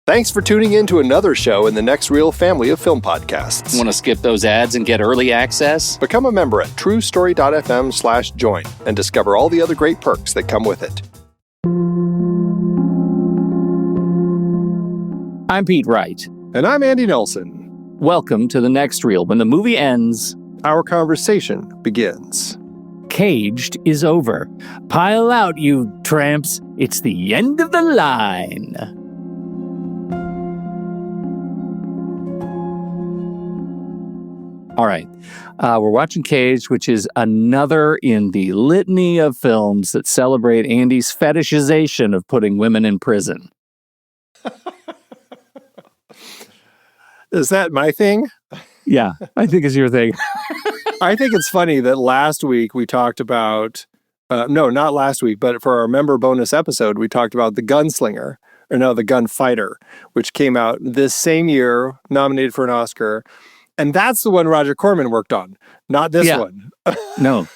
Thanks for tuning in to another show in the Next Reel family of film podcasts. Want to skip those ads and get early access? Become a member at truestory.fm/join and discover all the other great perks that come with it. I'm Pete Wright. And I'm Andy Nelson. Welcome to the Next Reel. When the movie ends, our conversation begins. Caged is over. Pile out, you tramps. It's the end of the line. All right. We're watching Caged, which is another in the litany of films that celebrate Andy's fetishization of putting women in prison. Is that my thing? Yeah, I think it's your thing. I think it's funny that last week we talked about, no, not last week, but for our member bonus episode, we talked about The Gunfighter, which came out this same year, nominated for an Oscar. And that's the one Roger Corman worked on, not this one. No,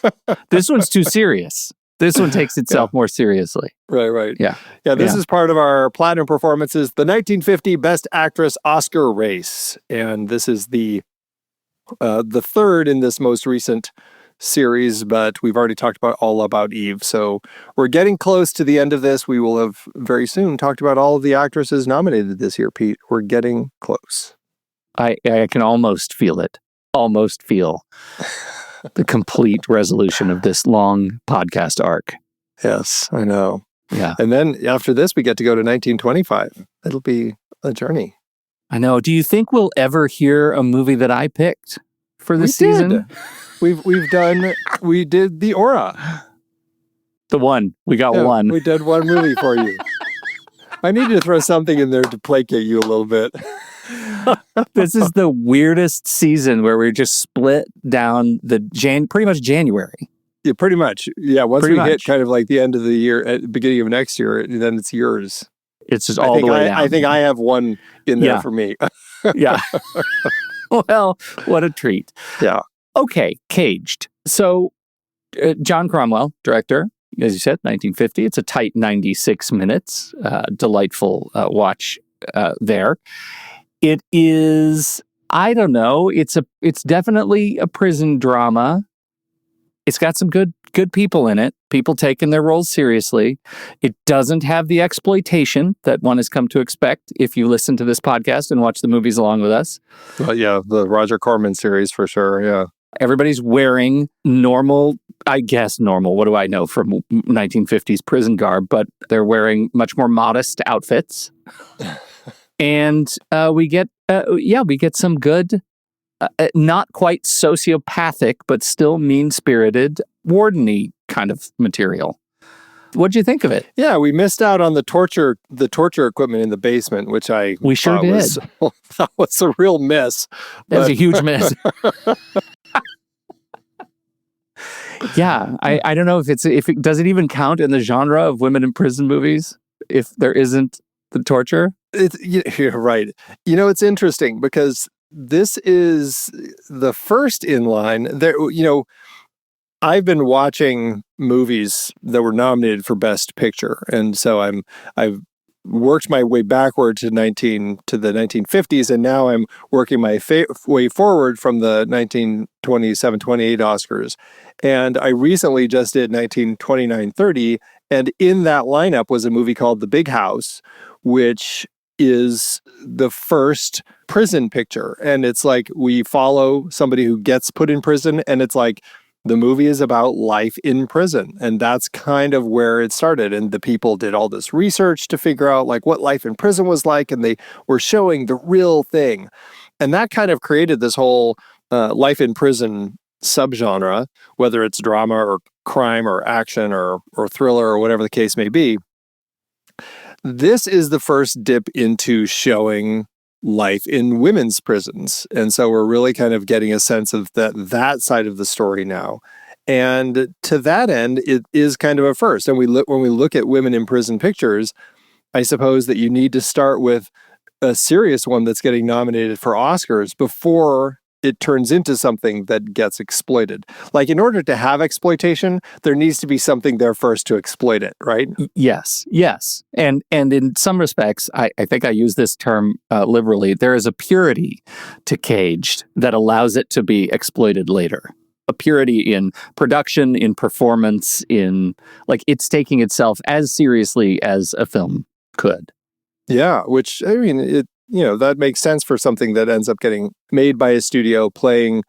this one's too serious. This one takes itself more seriously. Right. Yeah. This is part of our Platinum Performances, the 1950 Best Actress Oscar race. And this is the third in this most recent series, but we've already talked all about Eve. So we're getting close to the end of this. We will have very soon talked about all of the actresses nominated this year, Pete. We're getting close. I can almost feel it. Almost feel the complete resolution of this long podcast arc. Yes, I know. Yeah. And then after this, we get to go to 1925. It'll be a journey. I know. Do you think we'll ever hear a movie that I picked for this season? We did The Aura. The one. We got one. We did one movie for you. I needed to throw something in there to placate you a little bit. This is the weirdest season where we're just split down pretty much January. Yeah, pretty much. Yeah, once we hit kind of like the end of the year, at the beginning of next year, then it's yours. It's just all the way down. I think I have one in there for me. Yeah. Well, what a treat. Yeah. Okay, Caged. So, John Cromwell, director, as you said, 1950. It's a tight 96 minutes. Delightful watch there. It is, I don't know, it's definitely a prison drama. It's got some good people in it, people taking their roles seriously. It doesn't have the exploitation that one has come to expect if you listen to this podcast and watch the movies along with us. Well, yeah, the Roger Corman series for sure, yeah. Everybody's wearing normal, what do I know from 1950s prison garb, but they're wearing much more modest outfits. And we get some good, not quite sociopathic, but still mean-spirited, warden-y kind of material. What'd you think of it? Yeah, we missed out on the torture equipment in the basement, which we sure did. That was a real miss. That was a huge miss. Yeah, I don't know if it does it even count in the genre of women in prison movies if there isn't the torture. You're right. You know, it's interesting because this is the first in line. There, I've been watching movies that were nominated for Best Picture, and so I've worked my way backward to the 1950s, and now I'm working my way forward from the 1927, 28 Oscars. And I recently just did 1929, 30, and in that lineup was a movie called The Big House, which is the first prison picture. And it's like we follow somebody who gets put in prison, and it's like the movie is about life in prison. And that's kind of where it started. And the people did all this research to figure out like what life in prison was like, and they were showing the real thing. And that kind of created this whole life in prison subgenre, whether it's drama or crime or action or thriller or whatever the case may be. This is the first dip into showing life in women's prisons. And so we're really kind of getting a sense of that side of the story now. And to that end, it is kind of a first. And when we look at women in prison pictures, I suppose that you need to start with a serious one that's getting nominated for Oscars before it turns into something that gets exploited. Like, in order to have exploitation, there needs to be something there first to exploit it, right? Yes, yes. And in some respects, I think I use this term liberally. There is a purity to Caged that allows it to be exploited later. A purity in production, in performance, in like it's taking itself as seriously as a film could. Yeah, which, I mean, that makes sense for something that ends up getting made by a studio, playing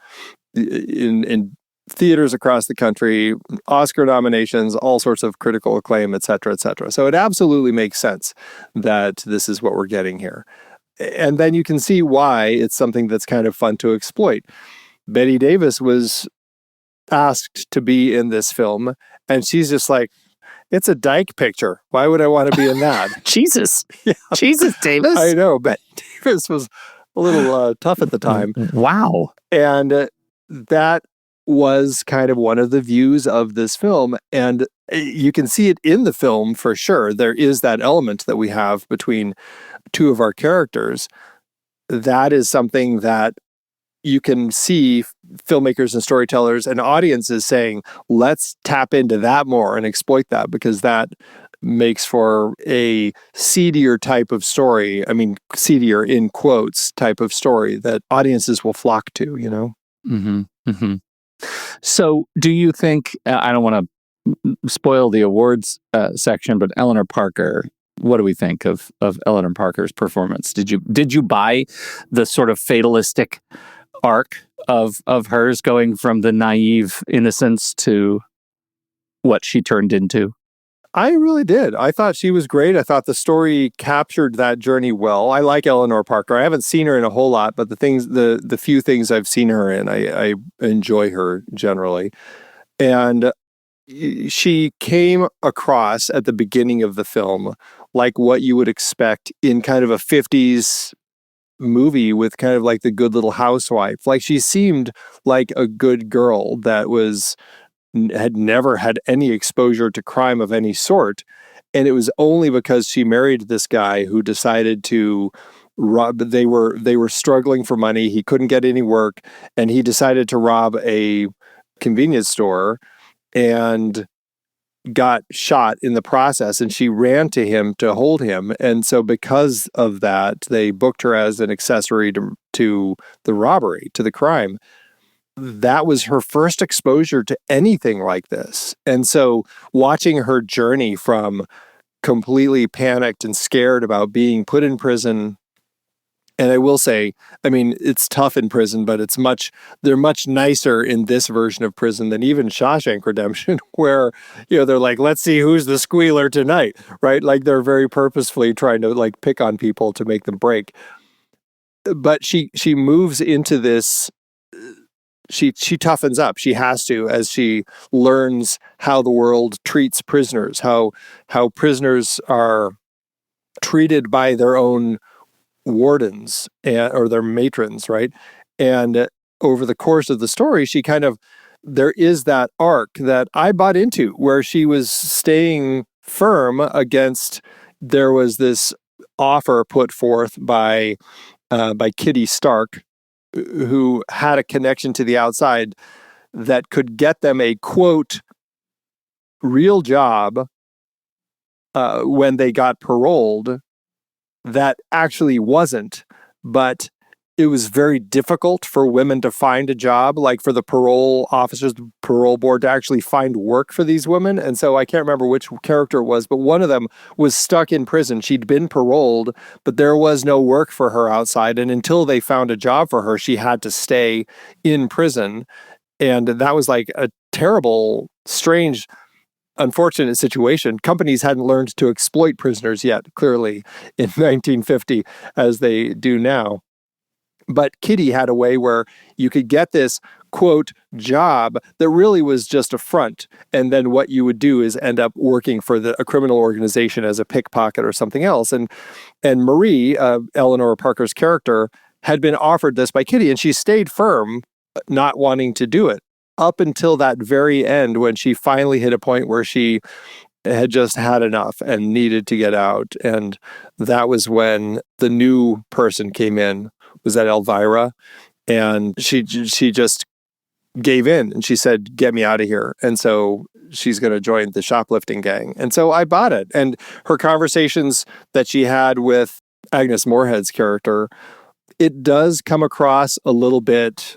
in theaters across the country, Oscar nominations, all sorts of critical acclaim, et cetera, et cetera. So it absolutely makes sense that this is what we're getting here. And then you can see why it's something that's kind of fun to exploit. Bette Davis was asked to be in this film, and she's just like, it's a dyke picture. Why would I want to be in that? Jesus. Yeah. Jesus, Davis. I know. Bette Davis was a little tough at the time. Wow. And that was kind of one of the views of this film. And you can see it in the film for sure. There is that element that we have between two of our characters. That is something that you can see filmmakers and storytellers and audiences saying, let's tap into that more and exploit that, because that makes for a seedier type of story. I mean, seedier in quotes type of story that audiences will flock to, Mm-hmm. Mm-hmm. So do you think, I don't want to spoil the awards section, but Eleanor Parker, what do we think of Eleanor Parker's performance? Did you buy the sort of fatalistic arc of hers, going from the naive innocence to what she turned into? I really did. I thought she was great. I thought the story captured that journey well. I like Eleanor Parker. I haven't seen her in a whole lot, but the few things I've seen her in, I enjoy her generally. And she came across at the beginning of the film like what you would expect in kind of a 50s movie with kind of like the Good Little Housewife. Like, she seemed like a good girl that had never had any exposure to crime of any sort. And it was only because she married this guy who decided to rob. They were struggling for money. He couldn't get any work, and he decided to rob a convenience store and got shot in the process, and she ran to him to hold him. And so because of that, they booked her as an accessory to the robbery, to the crime. That was her first exposure to anything like this. And so watching her journey from completely panicked and scared about being put in prison. And I will say, I mean, it's tough in prison, but they're much nicer in this version of prison than even Shawshank Redemption, where, they're like, let's see who's the squealer tonight, right? Like, they're very purposefully trying to like pick on people to make them break. But she moves into this, she toughens up. She has to, as she learns how the world treats prisoners, how prisoners are treated by their own wardens or their matrons, right? And over the course of the story, there is that arc that I bought into, where she was staying firm against. There was this offer put forth by Kitty Stark, who had a connection to the outside that could get them a quote real job when they got paroled. That actually wasn't, but it was very difficult for women to find a job, like for the parole officers, the parole board, to actually find work for these women. And so I can't remember which character it was, but one of them was stuck in prison. She'd been paroled, but there was no work for her outside. And until they found a job for her, she had to stay in prison. And that was like a terrible, strange, unfortunate situation. Companies hadn't learned to exploit prisoners yet, clearly, in 1950, as they do now. But Kitty had a way where you could get this, quote, job that really was just a front. And then what you would do is end up working for a criminal organization as a pickpocket or something else. And Marie, Eleanor Parker's character, had been offered this by Kitty, and she stayed firm, not wanting to do it, up until that very end, when she finally hit a point where she had just had enough and needed to get out. And that was when the new person came in. Was that Elvira? and she just gave in and she said, "Get me out of here." And so she's going to join the shoplifting gang. And so I bought it. And her conversations that she had with Agnes Moorehead's character, it does come across a little bit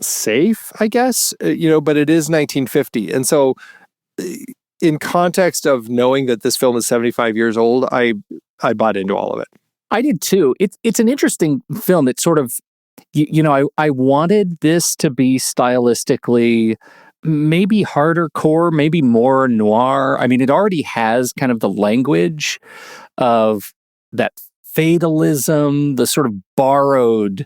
safe, I guess, but it is 1950. And so in context of knowing that this film is 75 years old, I bought into all of it. I did too. It's an interesting film. It's sort of, I wanted this to be stylistically maybe harder core, maybe more noir. I mean, it already has kind of the language of that fatalism, the sort of borrowed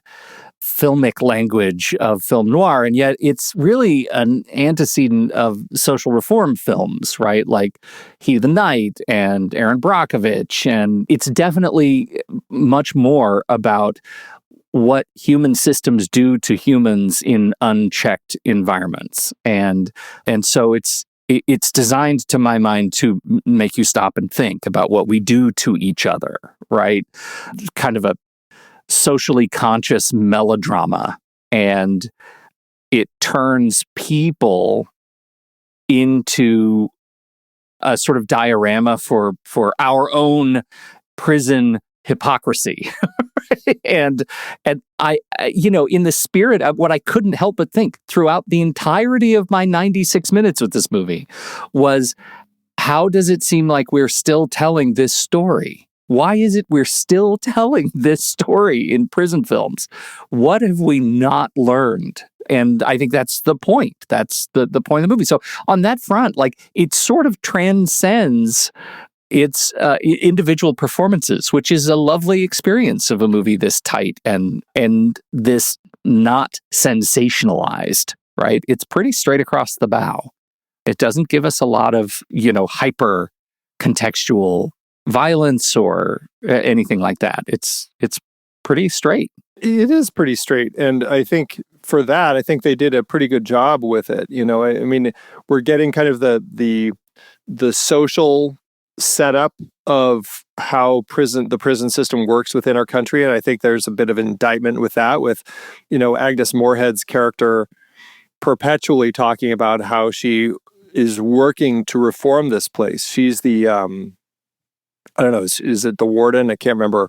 filmic language of film noir, and yet it's really an antecedent of social reform films, right? Like He the Night and Aaron Brockovich, and it's definitely much more about what human systems do to humans in unchecked environments, and so it's designed, to my mind, to make you stop and think about what we do to each other, right? Kind of a socially conscious melodrama, and it turns people into a sort of diorama for our own prison hypocrisy. and I in the spirit of what I couldn't help but think throughout the entirety of my 96 minutes with this movie was, how does it seem like we're still telling this story? Why is it we're still telling this story in prison films? What have we not learned? And I think that's the point. That's the point of the movie. So on that front, like, it sort of transcends its individual performances, which is a lovely experience of a movie this tight and this not sensationalized, right? It's pretty straight across the bow. It doesn't give us a lot of, hyper contextual violence or anything like that. It's pretty straight. It is pretty straight. And I think for that, I think they did a pretty good job with it. I mean, we're getting kind of the social setup of how the prison system works within our country. And I think there's a bit of an indictment with that, with, Agnes Moorehead's character perpetually talking about how she is working to reform this place. She's the, I don't know, is it the warden? I can't remember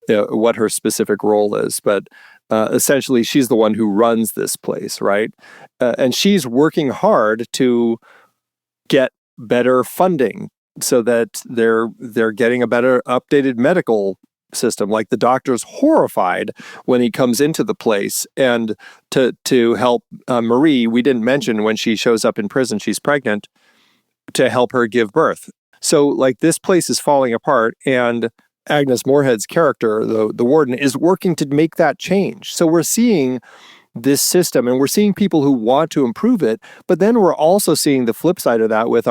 what her specific role is, but essentially she's the one who runs this place, right? And she's working hard to get better funding so that they're getting a better updated medical system. Like, the doctor's horrified when he comes into the place, and to help Marie, we didn't mention when she shows up in prison, she's pregnant, to help her give birth. So, like, this place is falling apart, and Agnes Moorehead's character, the warden, is working to make that change. So we're seeing this system, and we're seeing people who want to improve it, but then we're also seeing the flip side of that with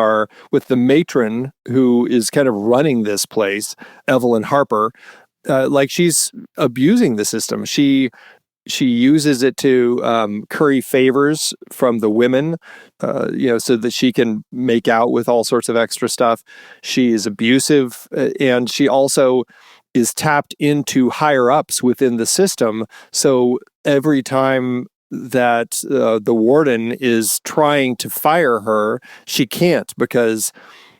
the matron who is kind of running this place, Evelyn Harper. Like, she's abusing the system. She uses it to curry favors from the women, so that she can make out with all sorts of extra stuff. She is abusive, and she also is tapped into higher ups within the system. So every time that the warden is trying to fire her, she can't, because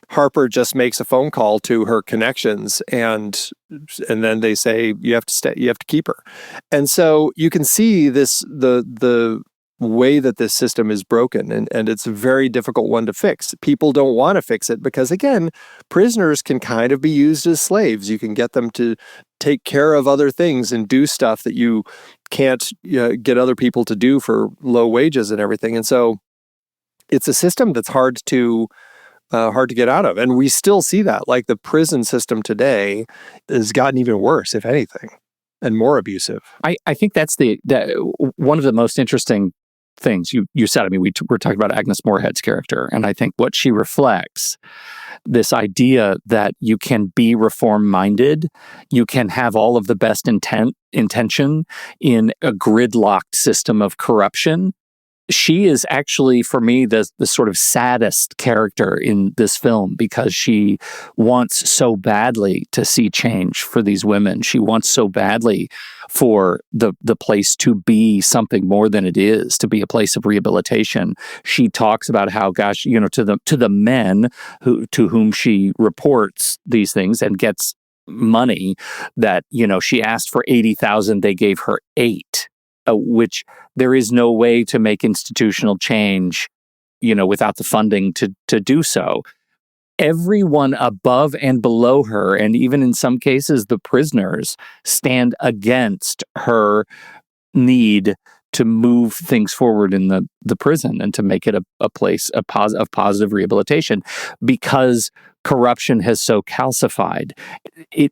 Harper just makes a phone call to her connections, and then they say, you have to stay, you have to keep her. And so you can see this, the way that this system is broken, and it's a very difficult one to fix. People don't want to fix it because, again, prisoners can kind of be used as slaves. You can get them to take care of other things and do stuff that you can't get other people to do for low wages and everything. And so it's a system that's hard to get out of. And we still see that. Like, the prison system today has gotten even worse, if anything, and more abusive. I think that's one of the most interesting things you said. I mean, we're talking about Agnes Moorehead's character, and I think what she reflects, this idea that you can be reform-minded, you can have all of the best intention in a gridlocked system of corruption, she is actually, for me, the sort of saddest character in this film, because she wants so badly to see change for these women. She wants so badly for the place to be something more than it is, to be a place of rehabilitation. She talks about how, gosh, to the men to whom she reports these things and gets money, that she asked for 80,000, they gave her 8. Which there is no way to make institutional change, without the funding to do so. Everyone above and below her, and even in some cases the prisoners, stand against her need to move things forward in the prison and to make it a place of positive rehabilitation, because corruption has so calcified.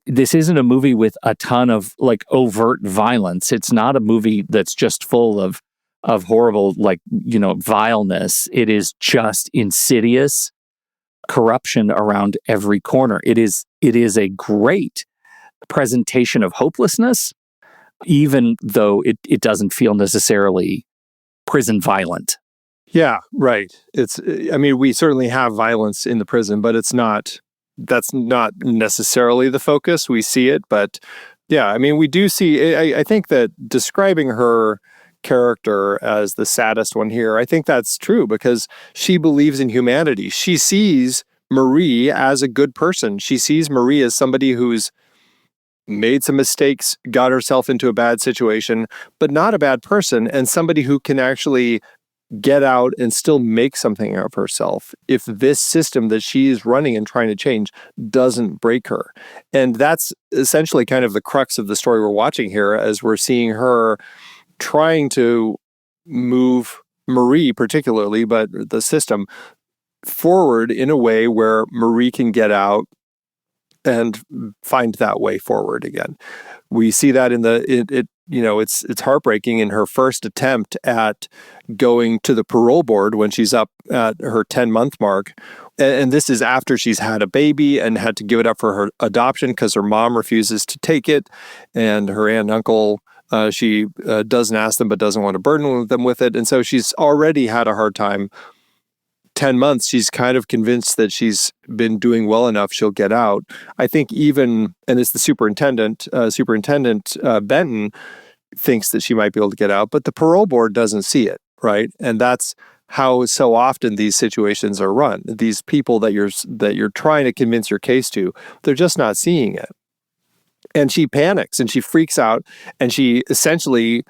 This isn't a movie with a ton of like overt violence. It's not a movie that's just full of horrible, vileness. It is just insidious corruption around every corner. It is a great presentation of hopelessness, even though it doesn't feel necessarily prison violent. Yeah, right. We certainly have violence in the prison, but that's not necessarily the focus. We see it, but yeah, we do see, I think that describing her character as the saddest one here, I think that's true, because she believes in humanity. She sees Marie as a good person. She sees Marie as somebody who's made some mistakes, got herself into a bad situation, but not a bad person, and somebody who can actually get out and still make something of herself if this system that she's running and trying to change doesn't break her. And that's essentially kind of the crux of the story we're watching here, as we're seeing her trying to move Marie particularly, but the system forward in a way where Marie can get out and find that way forward again. We see that in it's heartbreaking in her first attempt at going to the parole board when she's up at her 10-month mark. And this is after she's had a baby and had to give it up for her adoption because her mom refuses to take it. And her aunt and uncle, she doesn't ask them but doesn't want to burden them with it. And so she's already had a hard time. 10 months, she's kind of convinced that she's been doing well enough, she'll get out. I think and it's the superintendent Benton thinks that she might be able to get out, but the parole board doesn't see it, right? And that's how so often these situations are run. These people that you're trying to convince your case to, they're just not seeing it. And she panics and she freaks out and she essentially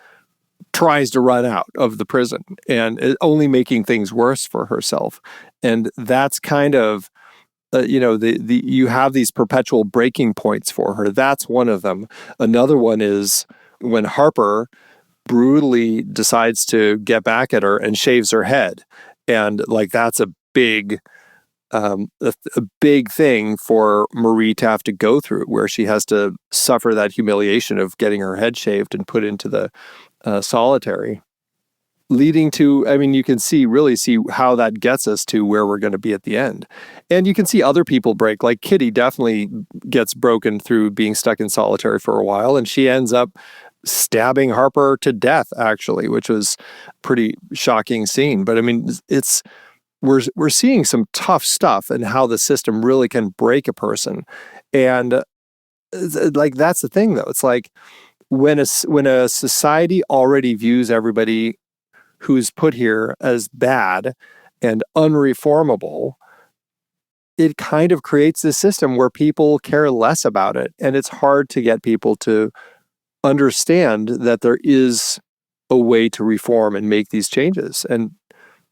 tries to run out of the prison, and only making things worse for herself. And that's kind of, you have these perpetual breaking points for her. That's one of them. Another one is when Harper brutally decides to get back at her and shaves her head. And that's a big thing for Marie to have to go through, where she has to suffer that humiliation of getting her head shaved and put into the solitary, leading to, you can really see how that gets us to where we're going to be at the end. And you can see other people break, like Kitty definitely gets broken through being stuck in solitary for a while, and she ends up stabbing Harper to death, actually, which was a pretty shocking scene. But we're seeing some tough stuff and how the system really can break a person. And that's the thing, though. It's like, when a society already views everybody who's put here as bad and unreformable, it kind of creates this system where people care less about it. And it's hard to get people to understand that there is a way to reform and make these changes. And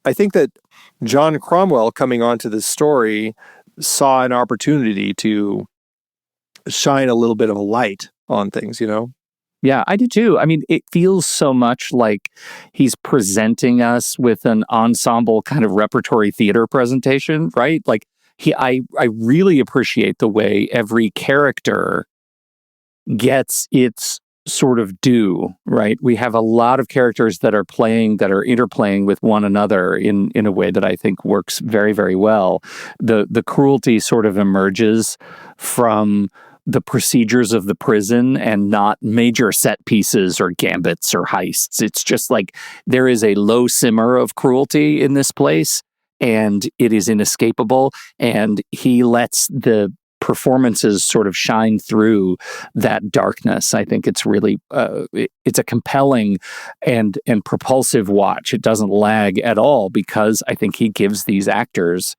I think that John Cromwell, coming onto this story, saw an opportunity to shine a little bit of a light on things, Yeah, I do too. It feels so much like he's presenting us with an ensemble kind of repertory theater presentation, right? I really appreciate the way every character gets its sort of due, right? We have a lot of characters that are interplaying with one another in a way that I think works very, very well. The cruelty sort of emerges from the procedures of the prison and not major set pieces or gambits or heists. It's just like there is a low simmer of cruelty in this place, and it is inescapable. And he lets the performances sort of shine through that darkness. I think it's really it's a compelling and propulsive watch. It doesn't lag at all because I think he gives these actors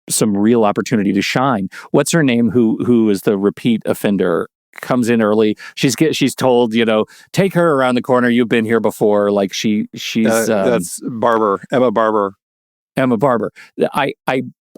some real opportunity to shine. What's her name? Who is the repeat offender? Comes in early. She's told, take her around the corner. You've been here before. Like she's that's Emma Barber. Emma Barber.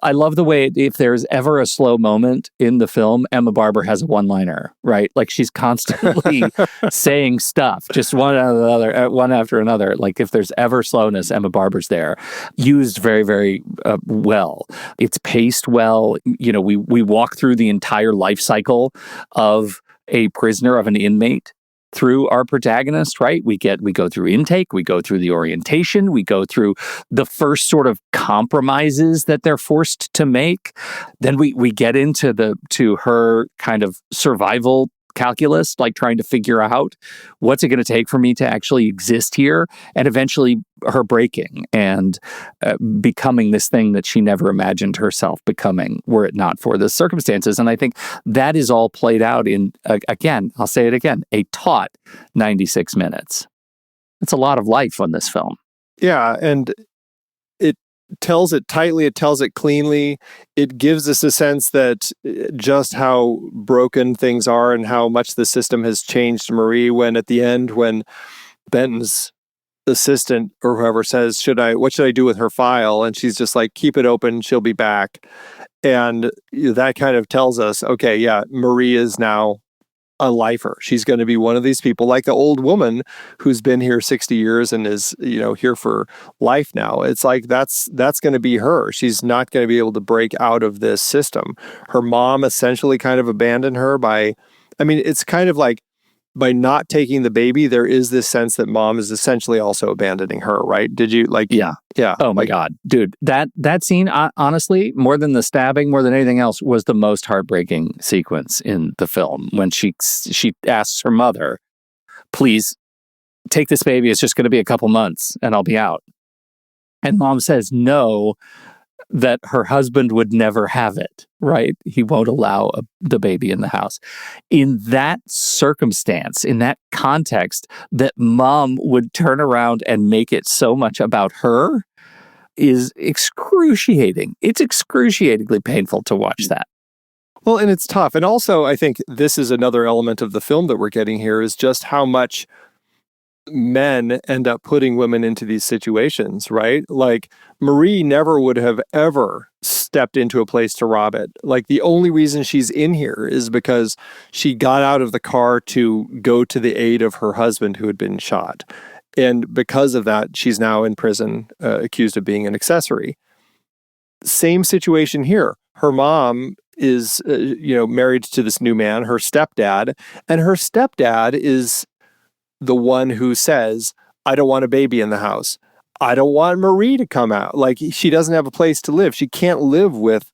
I love the way if there's ever a slow moment in the film, Emma Barber has a one-liner, right? Like she's constantly saying stuff, just one after another. Like if there's ever slowness, Emma Barber's there, used very, very well. It's paced well. We walk through the entire life cycle of a prisoner, of an inmate, through our protagonist, right? We go through intake, we go through the orientation, we go through the first sort of compromises that they're forced to make. Then we get into her kind of survival calculus, like trying to figure out what's it going to take for me to actually exist here, and eventually her breaking and becoming this thing that she never imagined herself becoming were it not for the circumstances. And I think that is all played out in, again, I'll say it again, a taut 96 minutes. It's a lot of life on this film. Yeah, and it tells it tightly, it tells it cleanly. It gives us a sense that just how broken things are and how much the system has changed Marie, when at the end, when Benton's assistant or whoever says, what should I do with her file? And she's just like, keep it open, she'll be back. And that kind of tells us, okay, yeah, Marie is now a lifer. She's going to be one of these people, like the old woman who's been here 60 years and is, here for life now. It's like that's going to be her. She's not going to be able to break out of this system. Her mom essentially kind of abandoned her it's kind of like, by not taking the baby, there is this sense that mom is essentially also abandoning her, right? Did you Yeah. Oh my God, dude, that scene, honestly, more than the stabbing, more than anything else, was the most heartbreaking sequence in the film. When she asks her mother, "Please take this baby. It's just going to be a couple months, and I'll be out." And mom says no, that her husband would never have it, right? He won't allow the baby in the house. In that circumstance, in that context, that mom would turn around and make it so much about her is excruciating. It's excruciatingly painful to watch that. Well, and it's tough. And also, I think this is another element of the film that we're getting here, is just how much men end up putting women into these situations, right? Like Marie never would have ever stepped into a place to rob it. Like the only reason she's in here is because she got out of the car to go to the aid of her husband who had been shot. And because of that, she's now in prison, accused of being an accessory. Same situation here. Her mom is, married to this new man, her stepdad, and her stepdad is the one who says, I don't want a baby in the house. I don't want Marie to come out. Like, she doesn't have a place to live. She can't live with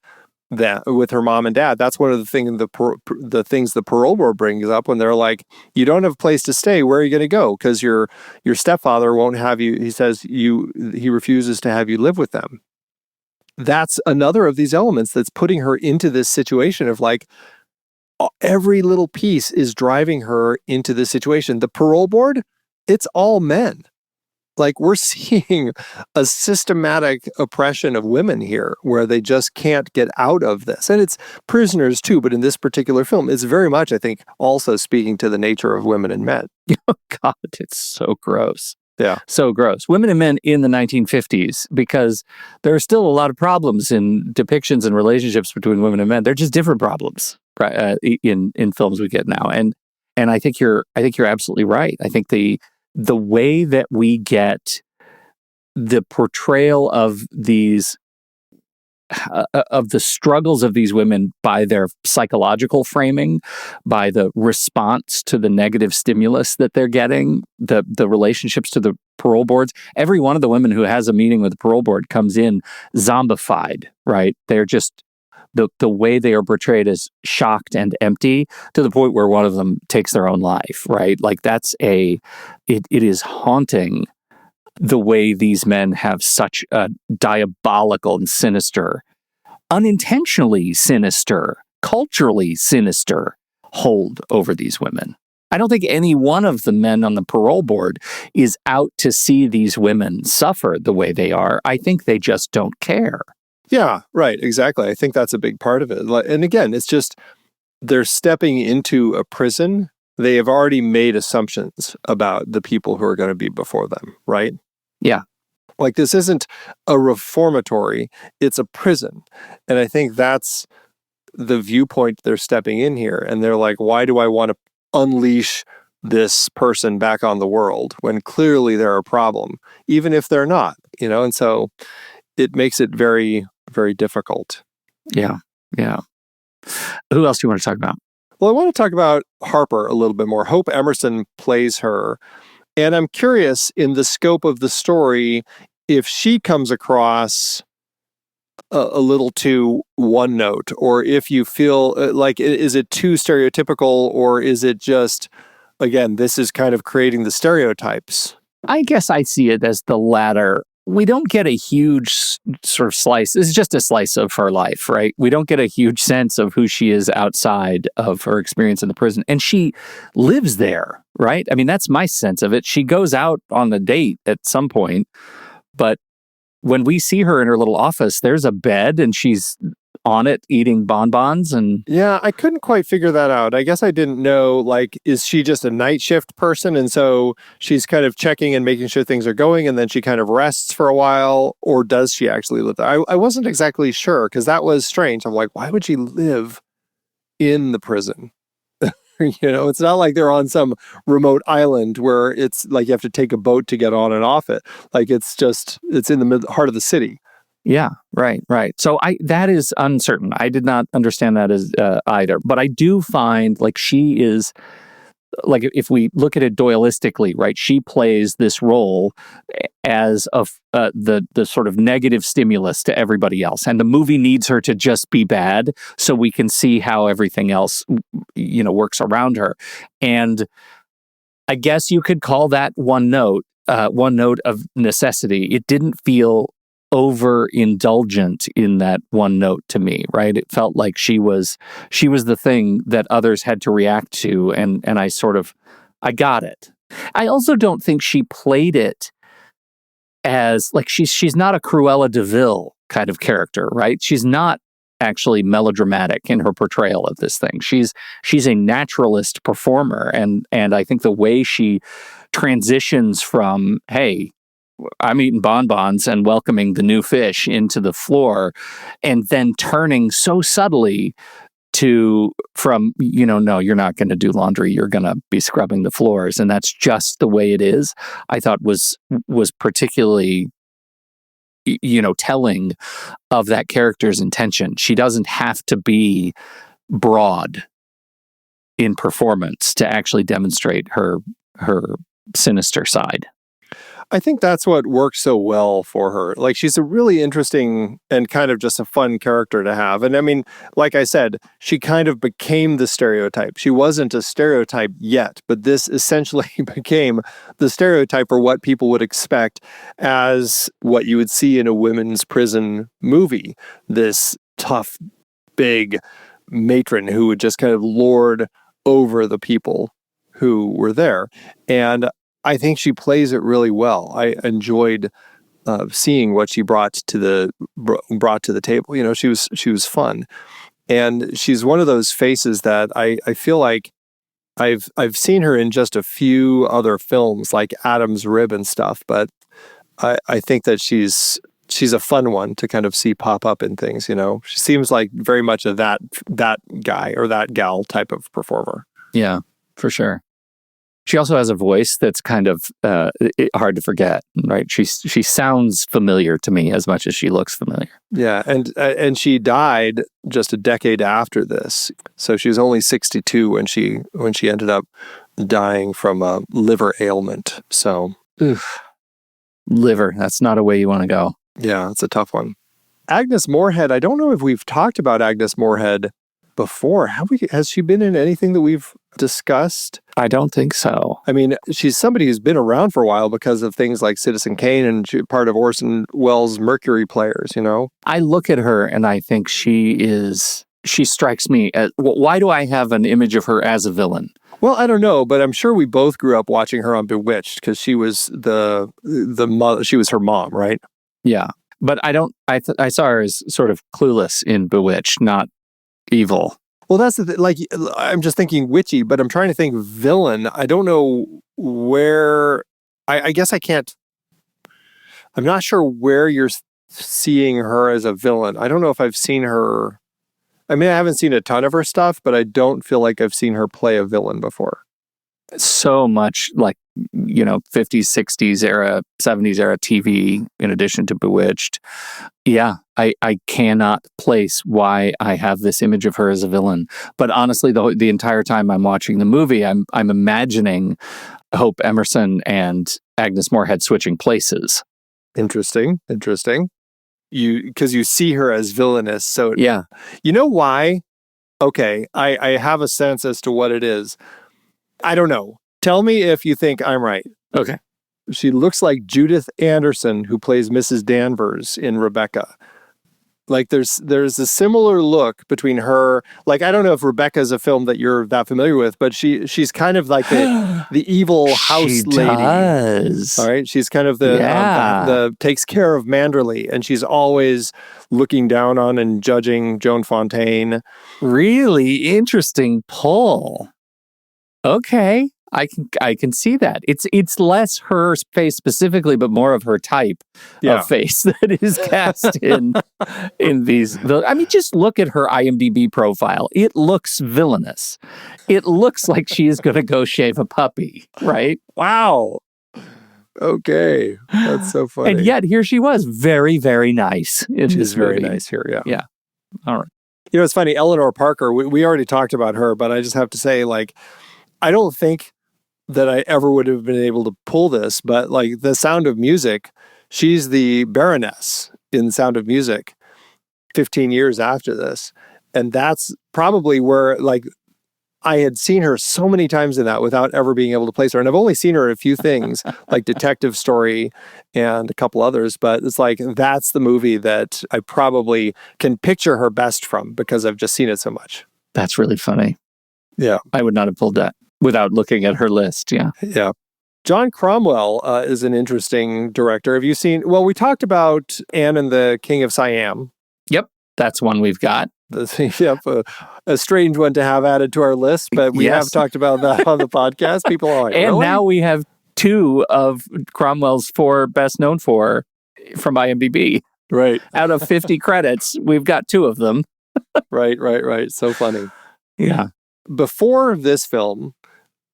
her mom and dad. That's one of the things the parole board brings up when they're like, you don't have a place to stay. Where are you going to go? Because your stepfather won't have you. He says he refuses to have you live with them. That's another of these elements that's putting her into this situation of like, every little piece is driving her into this situation. The parole board, it's all men. Like, we're seeing a systematic oppression of women here where they just can't get out of this. And it's prisoners too, but in this particular film, it's very much, I think, also speaking to the nature of women and men. Oh God, it's so gross. Yeah. So gross. Women and men in the 1950s, because there are still a lot of problems in depictions and relationships between women and men. They're just different problems in films we get now. And I think you're absolutely right. I think the way that we get the portrayal of these of the struggles of these women by their psychological framing, by the response to the negative stimulus that they're getting, the relationships to the parole boards. Every one of the women who has a meeting with the parole board comes in zombified, right? They're just the way they are portrayed as shocked and empty, to the point where one of them takes their own life, right? Like it is haunting the way these men have such a diabolical and sinister, unintentionally sinister, culturally sinister hold over these women. I don't think any one of the men on the parole board is out to see these women suffer the way they are. I think they just don't care. Yeah, right. Exactly. I think that's a big part of it. And again, it's just they're stepping into a prison. They have already made assumptions about the people who are going to be before them, right? Yeah. Like, this isn't a reformatory, it's a prison. And I think that's the viewpoint they're stepping in here. And they're like, why do I want to unleash this person back on the world when clearly they're a problem, even if they're not, And so it makes it very, very difficult. Yeah. Yeah. Who else do you want to talk about? Well, I want to talk about Harper a little bit more. Hope Emerson plays her. And I'm curious, in the scope of the story, if she comes across a little too one note, or if you feel like, is it too stereotypical, or is it just, again, this is kind of creating the stereotypes? I guess I see it as the latter. We don't get a huge sort of slice. This is just a slice of her life, right? We don't get a huge sense of who she is outside of her experience in the prison. And she lives there, right? I mean, that's my sense of it. She goes out on a date at some point, but when we see her in her little office, there's a bed and she's on it eating bonbons. And yeah, I couldn't quite figure that out. I guess I didn't know, like, is she just a night shift person? And so she's kind of checking and making sure things are going, and then she kind of rests for a while, or does she actually live there? I wasn't exactly sure, because that was strange. I'm like, why would she live in the prison? It's not like they're on some remote island where it's like you have to take a boat to get on and off it. Like, it's in the heart of the city. Yeah, right. So that is uncertain. I did not understand that as either. But I do find, like, she is, like, if we look at it Doyleistically, right, she plays this role as the sort of negative stimulus to everybody else. And the movie needs her to just be bad so we can see how everything else, works around her. And I guess you could call that one note of necessity. It didn't feel overindulgent in that one note to me, right? It felt like she was the thing that others had to react to, and I got it. I also don't think she played it as, like, she's not a Cruella de Vil kind of character, right? She's not actually melodramatic in her portrayal of this thing. She's a naturalist performer, and I think the way she transitions from, hey, I'm eating bonbons and welcoming the new fish into the floor, and then turning so subtly from, no, you're not going to do laundry, you're going to be scrubbing the floors, and that's just the way it is, I thought was particularly, telling of that character's intention. She doesn't have to be broad in performance to actually demonstrate her sinister side. I think that's what works so well for her. Like, she's a really interesting and kind of just a fun character to have. And I mean, like I said, she kind of became the stereotype. She wasn't a stereotype yet, but this essentially became the stereotype for what people would expect as what you would see in a women's prison movie. This tough, big matron who would just kind of lord over the people who were there. And I think she plays it really well. I enjoyed seeing what she brought to the table. She was fun, and she's one of those faces that I feel like I've seen her in just a few other films, like Adam's Rib and stuff. But I think that she's a fun one to kind of see pop up in things. She seems like very much a that guy or that gal type of performer. Yeah, for sure. She also has a voice that's kind of hard to forget, right? She sounds familiar to me as much as she looks familiar. Yeah, and she died just a decade after this, so she was only 62 when she ended up dying from a liver ailment. So, liver, that's not a way you want to go. Yeah, it's a tough one. Agnes Moorehead, I don't know if we've talked about Agnes Moorehead before. Has she been in anything that we've discussed? I don't think so. I mean, she's somebody who's been around for a while because of things like Citizen Kane and part of Orson Welles' Mercury Players, you know? I look at her and I think she strikes me as, why do I have an image of her as a villain? Well, I don't know, but I'm sure we both grew up watching her on Bewitched because she was the mother, she was her mom, right? Yeah. But I saw her as sort of clueless in Bewitched, not evil. Well, that's the thing. Like, I'm just thinking witchy, but I'm trying to think villain. I don't know where. I guess I can't. I'm not sure where you're seeing her as a villain. I don't know if I've seen her. I mean, I haven't seen a ton of her stuff, but I don't feel like I've seen her play a villain before. So much like, 50s, 60s era, 70s era TV, in addition to Bewitched. Yeah, I cannot place why I have this image of her as a villain. But honestly, the entire time I'm watching the movie, I'm imagining Hope Emerson and Agnes Moorehead switching places. Interesting. Because you see her as villainous. So yeah. You know why? Okay, I have a sense as to what it is. I don't know. Tell me if you think I'm right. Okay. She looks like Judith Anderson, who plays Mrs. Danvers in Rebecca. Like there's a similar look between her. Like, I don't know if Rebecca is a film that you're that familiar with, but she's kind of like the evil house lady. Does. All right, she's kind of the takes care of Manderley, and she's always looking down on and judging Joan Fontaine. Really interesting pull. Okay. I can see that. It's less her face specifically, but more of her type of face that is cast in these. I mean, just look at her IMDb profile. It looks villainous. It looks like she is going to go shave a puppy, right? Wow. Okay, that's so funny. And yet here she was, very, very nice. She's very nice here. Yeah. Yeah. All right. It's funny. Eleanor Parker. We already talked about her, but I just have to say, like, I don't think that I ever would have been able to pull this, but like The Sound of Music, she's the Baroness in Sound of Music 15 years after this. And that's probably where, like, I had seen her so many times in that without ever being able to place her. And I've only seen her in a few things like Detective Story and a couple others, but it's like, that's the movie that I probably can picture her best from because I've just seen it so much. That's really funny. Yeah. I would not have pulled that without looking at her list. Yeah. Yeah. John Cromwell is an interesting director. Have you seen, well, we talked about Anne and the King of Siam. Yep. That's one we've got. Yep. A strange one to have added to our list, but we have talked about that on the podcast. People are like, and really? Now we have 2 of Cromwell's 4 best known for from IMDb. Right. Out of 50 credits, we've got 2 of them. Right. So funny. Yeah. Before this film,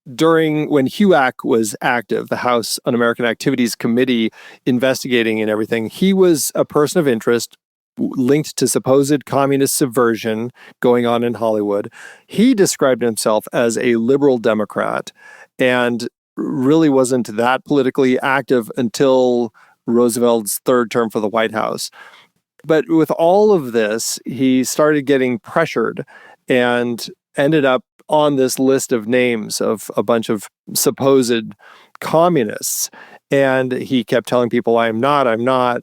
when HUAC was active, the House Un-American Activities Committee investigating and everything, he was a person of interest linked to supposed communist subversion going on in Hollywood. He described himself as a liberal Democrat and really wasn't that politically active until Roosevelt's 3rd term for the White House. But with all of this, he started getting pressured and ended up on this list of names of a bunch of supposed communists. And he kept telling people, I'm not.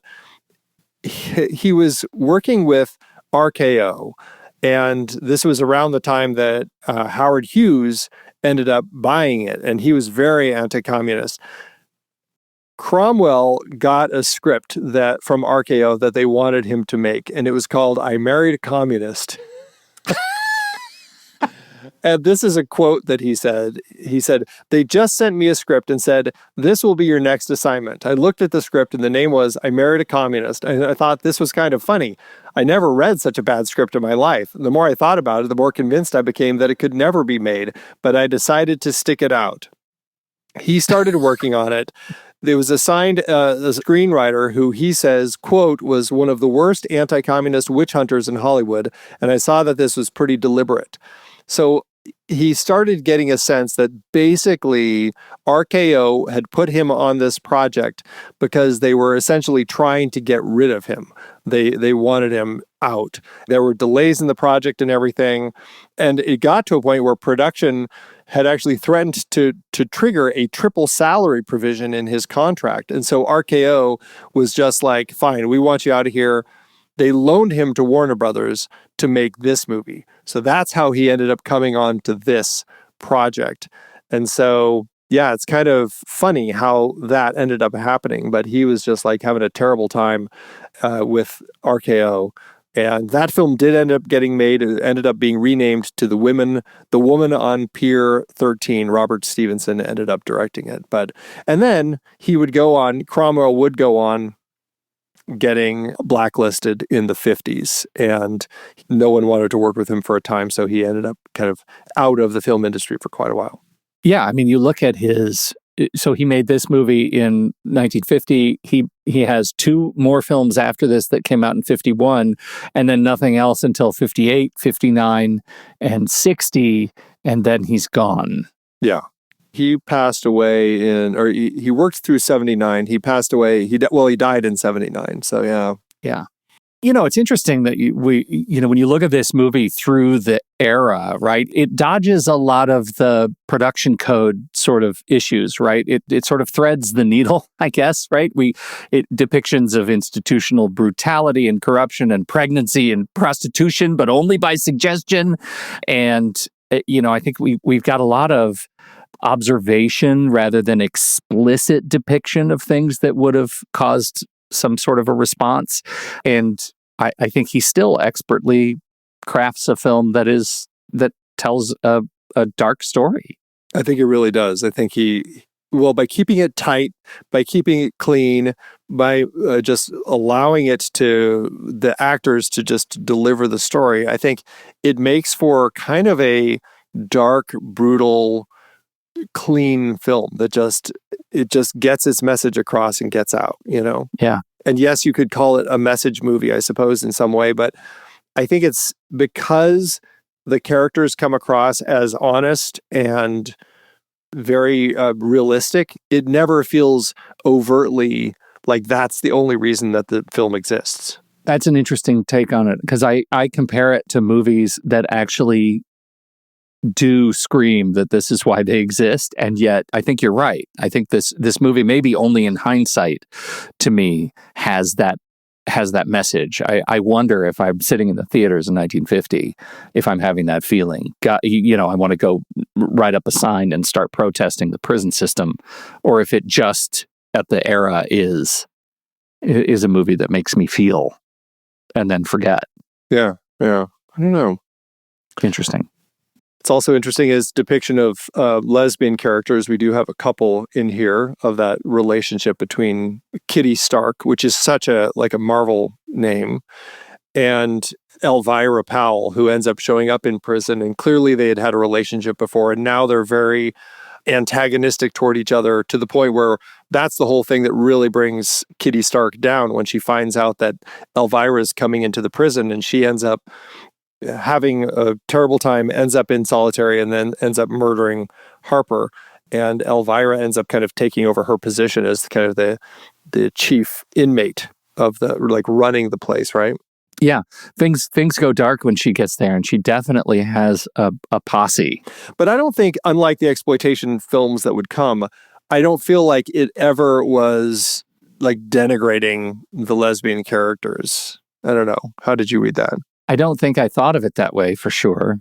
He was working with RKO. And this was around the time that Howard Hughes ended up buying it. And he was very anti-communist. Cromwell got a script from RKO that they wanted him to make. And it was called I Married a Communist. And this is a quote that he said. He said, they just sent me a script and said, this will be your next assignment. I looked at the script and the name was I Married a Communist. And I thought this was kind of funny. I never read such a bad script in my life. The more I thought about it, the more convinced I became that it could never be made. But I decided to stick it out. He started working on it. There was assigned a screenwriter who he says, quote, was one of the worst anti-communist witch hunters in Hollywood. And I saw that this was pretty deliberate. So he started getting a sense that basically RKO had put him on this project because they were essentially trying to get rid of him. They wanted him out. There were delays in the project and everything. And it got to a point where production had actually threatened to trigger a triple salary provision in his contract. And so RKO was just like, fine, we want you out of here. They loaned him to Warner Brothers to make this movie. So that's how he ended up coming on to this project. And so, yeah, it's kind of funny how that ended up happening. But he was just like having a terrible time with RKO. And that film did end up getting made. It ended up being renamed to The Woman on Pier 13. Robert Stevenson ended up directing it. And then he would go on, Cromwell would go on getting blacklisted in the 50s, and no one wanted to work with him for a time, so he ended up kind of out of the film industry for quite a while. Yeah, I mean, you look at so he made this movie in 1950. He has two more films after this that came out in 51, and then nothing else until 58, 59, and 60, and then he's gone. Yeah. He passed away he worked through 79. He passed away. He died in 79. So, yeah. Yeah. It's interesting that when you look at this movie through the era, right, it dodges a lot of the production code sort of issues, right? It sort of threads the needle, I guess, right? Depictions of institutional brutality and corruption and pregnancy and prostitution, but only by suggestion. And, I think we've got a lot of observation rather than explicit depiction of things that would have caused some sort of a response. And I think he still expertly crafts a film that tells a dark story. I think it really does. I think by keeping it tight, by keeping it clean, by just allowing it to the actors to just deliver the story, I think it makes for kind of a dark, brutal, clean film that just gets its message across and gets out, Yeah. And yes, you could call it a message movie, I suppose, in some way, but I think it's because the characters come across as honest and very realistic. It never feels overtly like that's the only reason that the film exists. That's an interesting take on it, because I compare it to movies that actually do scream that this is why they exist. And yet I think you're right. I think this movie, maybe only in hindsight, to me, has that message. I wonder if I'm sitting in the theaters in 1950, if I'm having that feeling. I want to go write up a sign and start protesting the prison system, or if it just at the era is a movie that makes me feel and then forget. Yeah. I don't know. Interesting. It's also interesting his depiction of lesbian characters. We do have a couple in here of that relationship between Kitty Stark, which is such a Marvel name, and Elvira Powell, who ends up showing up in prison. And clearly they had a relationship before, and now they're very antagonistic toward each other, to the point where that's the whole thing that really brings Kitty Stark down, when she finds out that Elvira is coming into the prison, and she ends up having a terrible time, ends up in solitary, and then ends up murdering Harper. And Elvira ends up kind of taking over her position as kind of the chief inmate of the running the place, right? Yeah, things go dark when she gets there, and she definitely has a posse. But I don't think, unlike the exploitation films that would come, I don't feel like it ever was denigrating the lesbian characters. I don't know. How did you read that? I don't think I thought of it that way, for sure.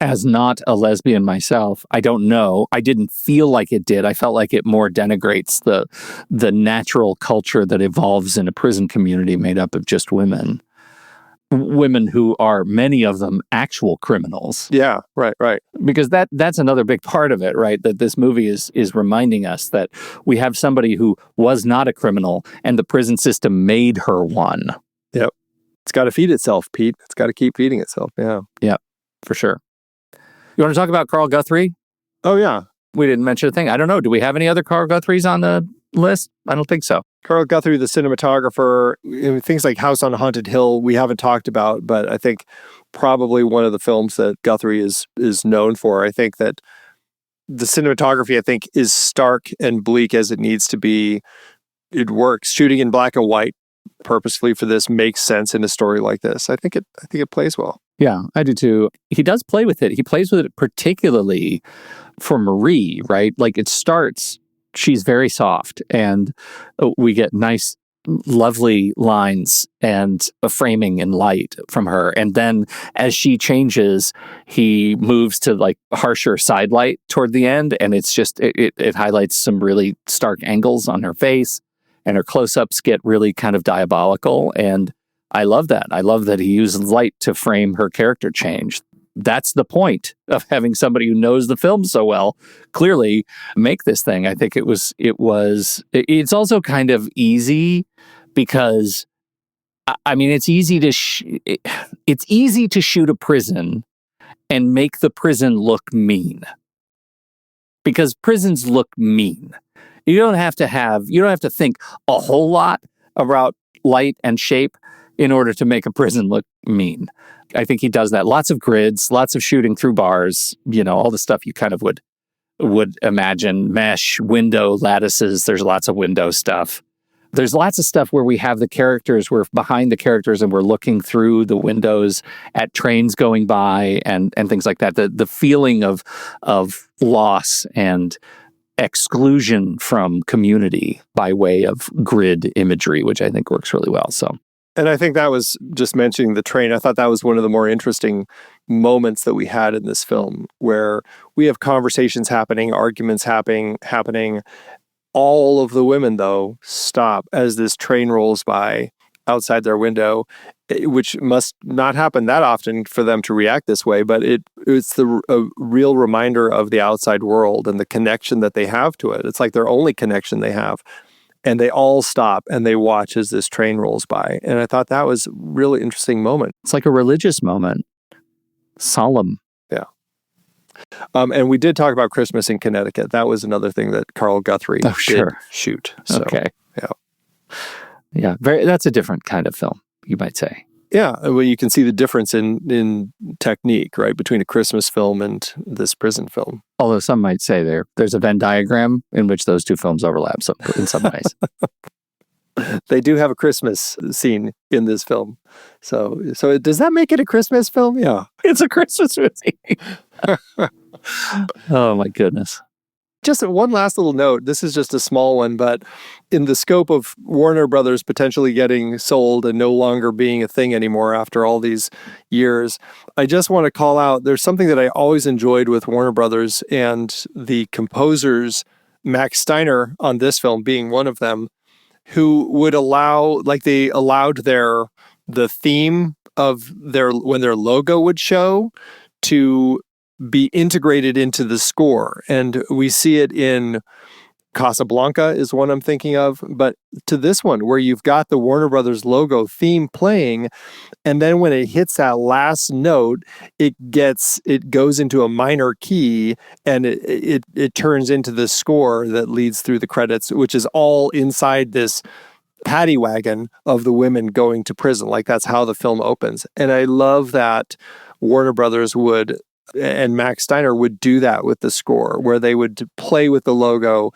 As not a lesbian myself, I don't know. I didn't feel like it did. I felt like it more denigrates the natural culture that evolves in a prison community made up of just women. Women who are, many of them, actual criminals. Yeah, right. Because that's another big part of it, right? That this movie is reminding us that we have somebody who was not a criminal, and the prison system made her one. Yep. It's got to feed itself, Pete. It's got to keep feeding itself. Yeah. Yeah, for sure. You want to talk about Carl Guthrie? Oh, yeah. We didn't mention a thing. I don't know. Do we have any other Carl Guthries on the list? I don't think so. Carl Guthrie, the cinematographer, things like House on Haunted Hill, we haven't talked about, but I think probably one of the films that Guthrie is known for. I think that the cinematography, I think, is stark and bleak as it needs to be. It works. Shooting in black and white purposefully for this makes sense in a story like this. I think it plays well. Yeah, I do too. He does play with it. He plays with it particularly for Marie, right? Like it starts, she's very soft, and we get nice, lovely lines and a framing and light from her. And then as she changes, he moves to like harsher side light toward the end. And it's just, it highlights some really stark angles on her face, and her close-ups get really kind of diabolical. And I love that. I love that he used light to frame her character change. That's the point of having somebody who knows the film so well clearly make this thing. I think it's also kind of easy because, I mean, it's easy to shoot a prison and make the prison look mean, because prisons look mean. You don't have to think a whole lot about light and shape in order to make a prison look mean. I think he does that. Lots of grids, lots of shooting through bars, all the stuff you kind of would imagine, mesh, window lattices. There's lots of window stuff. There's lots of stuff where we have the characters, we're behind the characters and we're looking through the windows at trains going by and things like that. The feeling of loss and exclusion from community by way of grid imagery, which I think works really well. So. And I think that was, just mentioning the train, I thought that was one of the more interesting moments that we had in this film, where we have conversations happening, arguments happening. All of the women, though, stop as this train rolls by outside their window, which must not happen that often for them to react this way, but it's a real reminder of the outside world and the connection that they have to it. It's like their only connection they have. And they all stop and they watch as this train rolls by. And I thought that was a really interesting moment. It's like a religious moment. Solemn. Yeah. And we did talk about Christmas in Connecticut. That was another thing that Carl Guthrie did shoot. So, okay. Yeah. Yeah. That's a different kind of film, you might say. Yeah. Well, you can see the difference in technique, right, between a Christmas film and this prison film. Although some might say there's a Venn diagram in which those two films overlap in some ways. They do have a Christmas scene in this film. So does that make it a Christmas film? Yeah. It's a Christmas movie. Oh, my goodness. Just one last little note. This is just a small one, but in the scope of Warner Brothers potentially getting sold and no longer being a thing anymore after all these years, I just want to call out, there's something that I always enjoyed with Warner Brothers and the composers, Max Steiner on this film being one of them, who would allowed the theme of when their logo would show to be integrated into the score. And we see it in Casablanca is one I'm thinking of, but to this one where you've got the Warner Brothers logo theme playing, and then when it hits that last note, it goes into a minor key and it turns into the score that leads through the credits, which is all inside this paddy wagon of the women going to prison. Like, that's how the film opens. And I love that Warner Brothers and Max Steiner would do that with the score, where they would play with the logo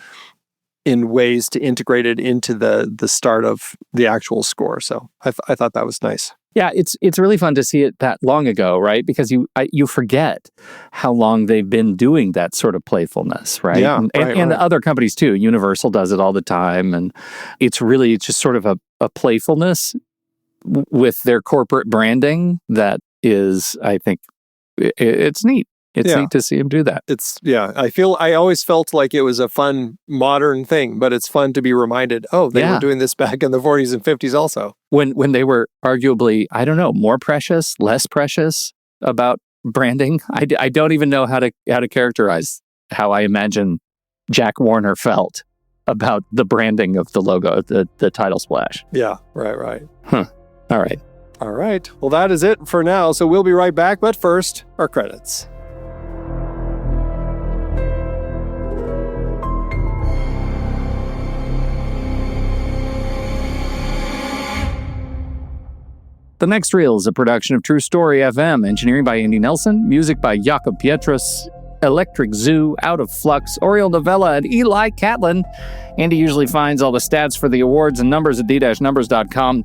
in ways to integrate it into the start of the actual score. So I thought that was nice. Yeah, it's really fun to see it that long ago, right? Because you forget how long they've been doing that sort of playfulness, right? Yeah, and other companies too. Universal does it all the time, and it's just sort of a playfulness with their corporate branding that is, I think, it's neat. It's neat to see him do that. I always felt like it was a fun modern thing, but it's fun to be reminded, they were doing this back in the 40s and 50s also. When they were arguably, I don't know, more precious, less precious about branding. I don't even know how to characterize how I imagine Jack Warner felt about the branding of the logo, the title splash. Yeah, right. Huh. All right. Well, that is it for now. So we'll be right back. But first, our credits. The Next Reel is a production of True Story FM, engineering by Andy Nelson, music by Jakob Pietrus, Electric Zoo, Out of Flux, Oriole Novella, and Eli Catlin. Andy usually finds all the stats for the awards and numbers at d-numbers.com,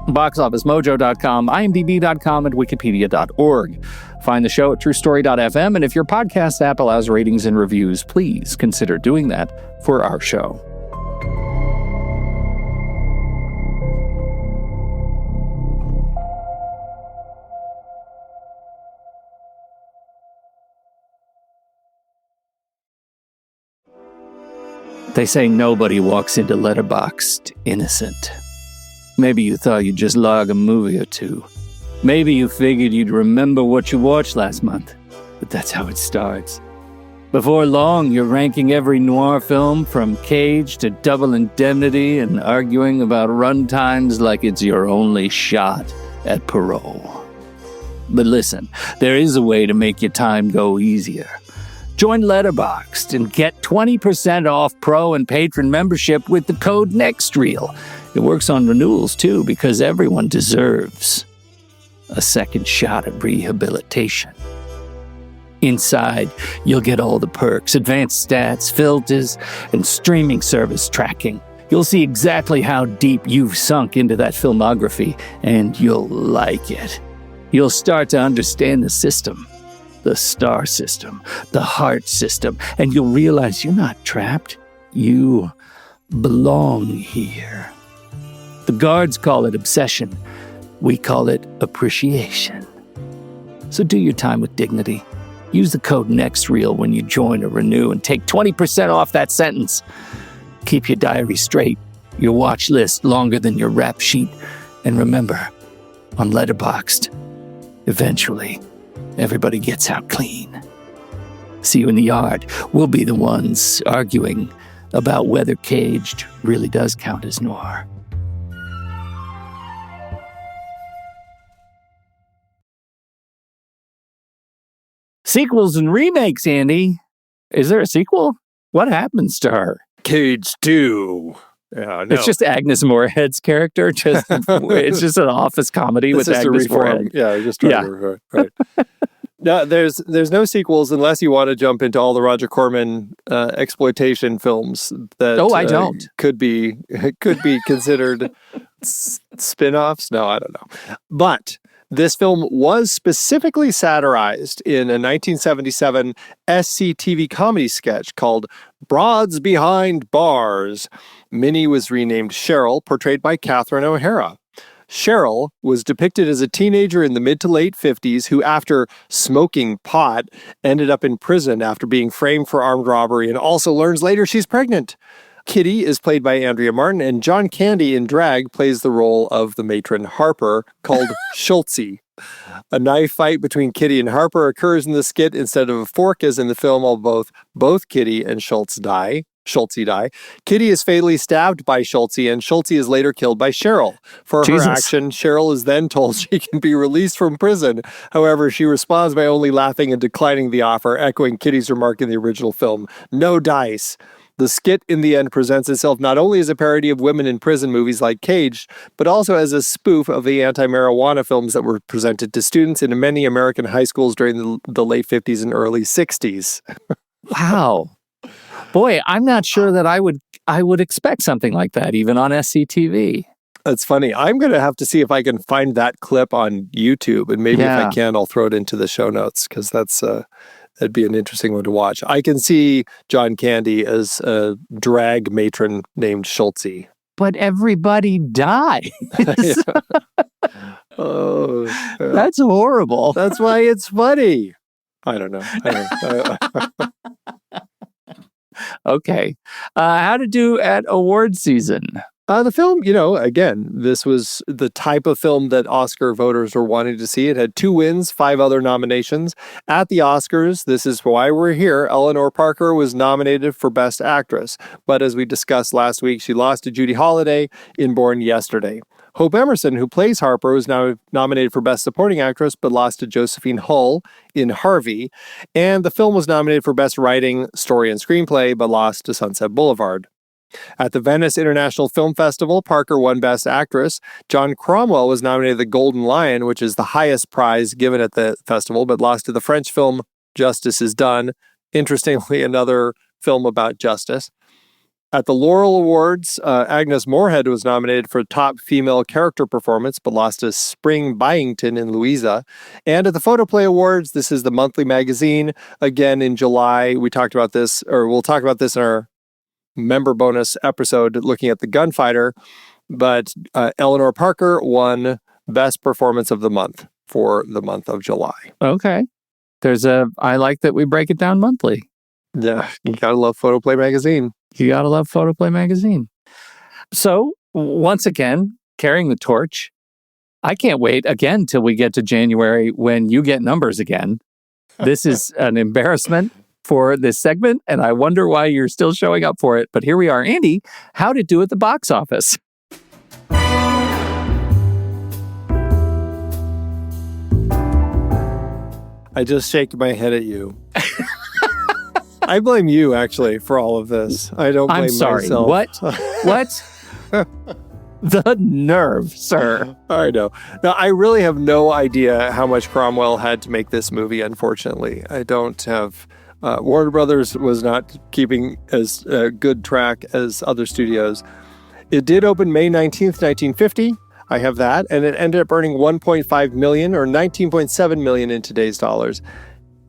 boxofficemojo.com, imdb.com, and wikipedia.org. Find the show at truestory.fm, and if your podcast app allows ratings and reviews, please consider doing that for our show. They say nobody walks into Letterboxd innocent. Maybe you thought you'd just log a movie or two. Maybe you figured you'd remember what you watched last month. But that's how it starts. Before long, you're ranking every noir film from Cage to Double Indemnity and arguing about runtimes like it's your only shot at parole. But listen, there is a way to make your time go easier. Join Letterboxd and get 20% off pro and patron membership with the code NEXTREEL. It works on renewals too, because everyone deserves a second shot at rehabilitation. Inside, you'll get all the perks, advanced stats, filters, and streaming service tracking. You'll see exactly how deep you've sunk into that filmography, and you'll like it. You'll start to understand the system. The star system, the heart system, and you'll realize you're not trapped. You belong here. The guards call it obsession. We call it appreciation. So do your time with dignity. Use the code NEXTREEL when you join or renew and take 20% off that sentence. Keep your diary straight, your watch list longer than your rap sheet, and remember, on Letterboxd, eventually, everybody gets out clean. See you in the yard. We'll be the ones arguing about whether Caged really does count as noir. Sequels and remakes, Andy. Is there a sequel? What happens to her? Cage 2. Yeah, no. It's just Agnes Moorehead's character. It's just an office comedy with Agnes Moorehead. Yeah, just trying to reform. Right. No, there's no sequels unless you want to jump into all the Roger Corman exploitation films that I don't. could be considered spin-offs. No, I don't know. But this film was specifically satirized in a 1977 SCTV comedy sketch called Broads Behind Bars. Minnie was renamed Cheryl, portrayed by Catherine O'Hara. Cheryl was depicted as a teenager in the mid to late 50s who, after smoking pot, ended up in prison after being framed for armed robbery and also learns later she's pregnant. Kitty is played by Andrea Martin, and John Candy in drag plays the role of the matron Harper, called Schultzy. A knife fight between Kitty and Harper occurs in the skit instead of a fork as in the film, while both Kitty and Schultzy die. Kitty is fatally stabbed by Schultzy, and Schultzy is later killed by Cheryl. For her action, Cheryl is then told she can be released from prison. However, she responds by only laughing and declining the offer, echoing Kitty's remark in the original film, "No dice." The skit in the end presents itself not only as a parody of women in prison movies like Cage, but also as a spoof of the anti-marijuana films that were presented to students in many American high schools during the late 50s and early 60s. Wow. Boy, I'm not sure that I would expect something like that even on SCTV. That's funny. I'm going to have to see if I can find that clip on YouTube, and maybe if I can, I'll throw it into the show notes, because that'd be an interesting one to watch. I can see John Candy as a drag matron named Schultzy. But everybody dies. Oh, that's horrible. That's why it's funny. I don't know. Okay. How to do at award season? The film, again, this was the type of film that Oscar voters were wanting to see. It had 2 wins, 5 other nominations. At the Oscars, this is why we're here, Eleanor Parker was nominated for Best Actress. But as we discussed last week, she lost to Judy Holliday in Born Yesterday. Hope Emerson, who plays Harper, was now nominated for Best Supporting Actress, but lost to Josephine Hull in Harvey. And the film was nominated for Best Writing, Story, and Screenplay, but lost to Sunset Boulevard. At the Venice International Film Festival, Parker won Best Actress. John Cromwell was nominated the Golden Lion, which is the highest prize given at the festival, but lost to the French film Justice is Done. Interestingly, another film about justice. At the Laurel Awards, Agnes Moorehead was nominated for Top Female Character Performance, but lost to Spring Byington in Louisa. And at the Photoplay Awards, this is the monthly magazine. Again, in July, we'll talk about this in our member bonus episode looking at The Gunfighter. But Eleanor Parker won Best Performance of the Month for the month of July. Okay. I like that we break it down monthly. Yeah, you gotta love Photoplay magazine. You gotta love Photoplay magazine. So, once again, carrying the torch. I can't wait again till we get to January when you get numbers again. This is an embarrassment for this segment, and I wonder why you're still showing up for it. But here we are. Andy, how'd it do at the box office? I just shake my head at you. I blame you, actually, for all of this. I don't blame myself. What? The nerve, sir. I know. Now, I really have no idea how much Cromwell had to make this movie, unfortunately. I don't have... Warner Brothers was not keeping as good track as other studios. It did open May 19th, 1950. I have that. And it ended up earning $1.5 million or $19.7 million in today's dollars.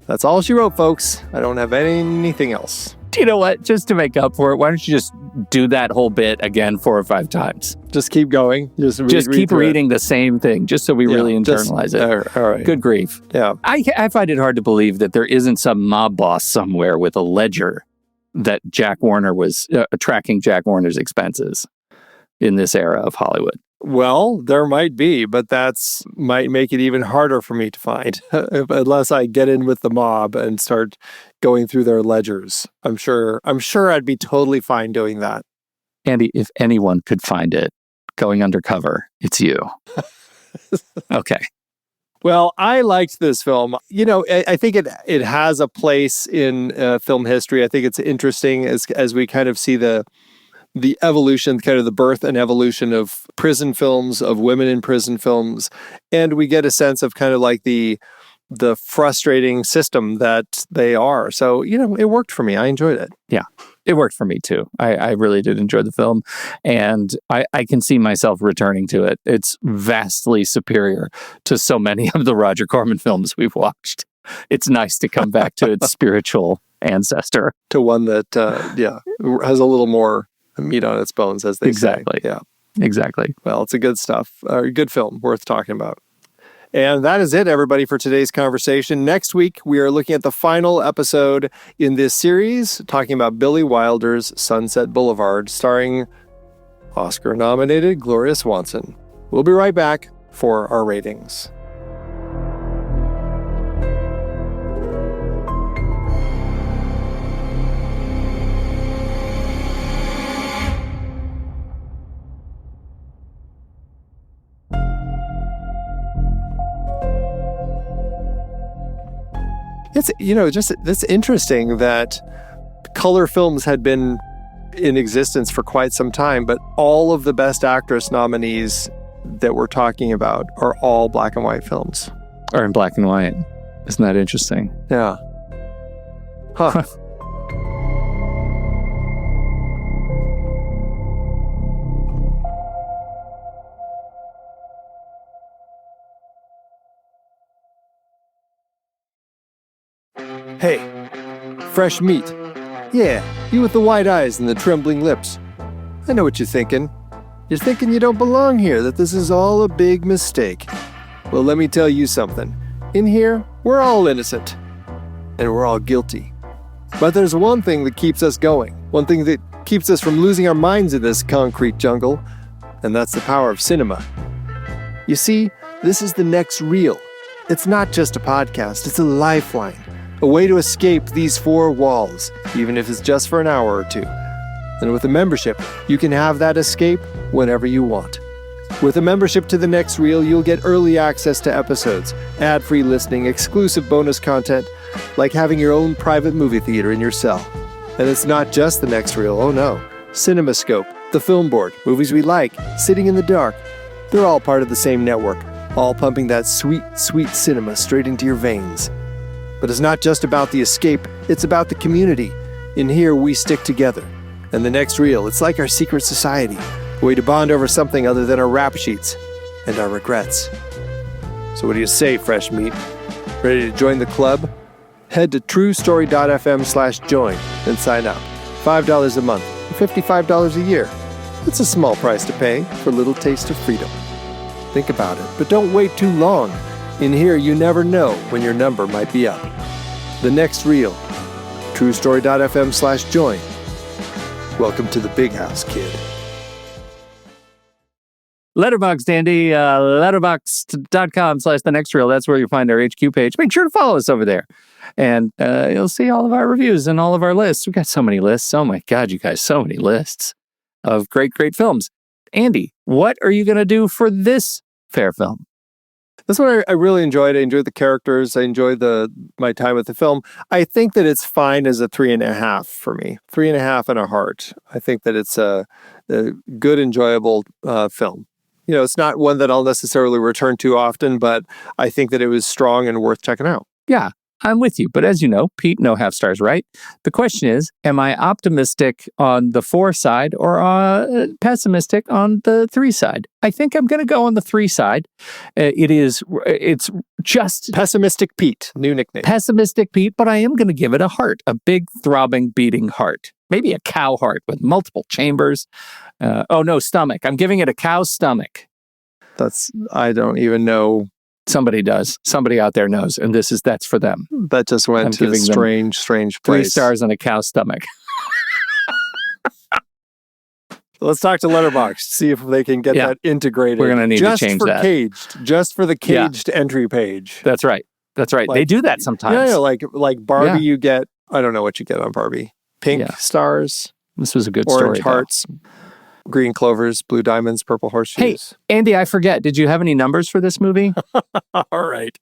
That's all she wrote, folks. I don't have anything else. Do you know what? Just to make up for it, why don't you just do that whole bit again 4 or 5 times? Just keep going. Just keep reading the same thing, just so we really internalize it. All right. Good grief. Yeah. I find it hard to believe that there isn't some mob boss somewhere with a ledger that Jack Warner was tracking Jack Warner's expenses in this era of Hollywood. Well, there might be, but that's might make it even harder for me to find unless I get in with the mob and start going through their ledgers. I'm sure I'd be totally fine doing that. Andy, if anyone could find it going undercover, it's you. Okay. Well, I liked this film. You know, I think it has a place in film history. I think it's interesting as we kind of see the evolution, kind of the birth and evolution of prison films, of women in prison films. And we get a sense of kind of like the frustrating system that they are. So, you know, it worked for me. I enjoyed it. Yeah, it worked for me too. I really did enjoy the film. And I can see myself returning to it. It's vastly superior to so many of the Roger Corman films we've watched. It's nice to come back to its spiritual ancestor. To one that, has a little more meat on its bones, as they say. Yeah, exactly. Well, it's a good good film worth talking about. And that is it, everybody, for today's conversation. Next week, we are looking at the final episode in this series, talking about Billy Wilder's Sunset Boulevard, starring Oscar-nominated Gloria Swanson. We'll be right back for our ratings. It's interesting that color films had been in existence for quite some time, but all of the Best Actress nominees that we're talking about are all black and white films. Are in black and white. Isn't that interesting? Yeah. Huh. Hey, fresh meat. Yeah, you with the wide eyes and the trembling lips. I know what you're thinking. You're thinking you don't belong here, that this is all a big mistake. Well, let me tell you something. In here, we're all innocent. And we're all guilty. But there's one thing that keeps us going. One thing that keeps us from losing our minds in this concrete jungle. And that's the power of cinema. You see, this is the next reel. It's not just a podcast, it's a lifeline. A way to escape these 4 walls, even if it's just for an hour or 2. And with a membership, you can have that escape whenever you want. With a membership to The Next Reel, you'll get early access to episodes, ad-free listening, exclusive bonus content, like having your own private movie theater in your cell. And it's not just The Next Reel, oh no. CinemaScope, The Film Board, Movies We Like, Sitting in the Dark. They're all part of the same network, all pumping that sweet, sweet cinema straight into your veins. But it's not just about the escape, it's about the community. In here, we stick together. And the next reel, it's like our secret society, a way to bond over something other than our rap sheets and our regrets. So what do you say, fresh meat? Ready to join the club? Head to truestory.fm/join and sign up. $5 a month, $55 a year. It's a small price to pay for a little taste of freedom. Think about it, but don't wait too long. In here, you never know when your number might be up. The next reel, truestory.fm/join. Welcome to the big house, kid. Letterboxd, Andy, letterboxd.com/the next reel. That's where you'll find our HQ page. Make sure to follow us over there. And you'll see all of our reviews and all of our lists. We've got so many lists. Oh my God, you guys, so many lists of great, great films. Andy, what are you going to do for this fair film? This one I really enjoyed. I enjoyed the characters. I enjoyed my time with the film. I think that it's fine as a 3.5 for me. 3.5 and a heart. I think that it's a good, enjoyable film. You know, it's not one that I'll necessarily return to often, but I think that it was strong and worth checking out. Yeah, I'm with you. But as you know, Pete, no half stars, right? The question is, am I optimistic on the 4 side or pessimistic on the 3 side? I think I'm going to go on the 3 side. It's just... Pessimistic Pete, new nickname. Pessimistic Pete, but I am going to give it a heart, a big, throbbing, beating heart. Maybe a cow heart with multiple chambers. Stomach. I'm giving it a cow's stomach. I don't even know. Somebody does. Somebody out there knows. And that's for them. That just went to a strange place. 3 stars on a cow's stomach. Let's talk to Letterboxd, see if they can get that integrated. We're going to need to change that. Just for the caged entry page. That's right. They do that sometimes. Yeah, like Barbie, you get, I don't know what you get on Barbie. Pink stars. This was a good orange story. Hearts. Green clovers, blue diamonds, purple horseshoes. Hey, Andy, I forget. Did you have any numbers for this movie? All right.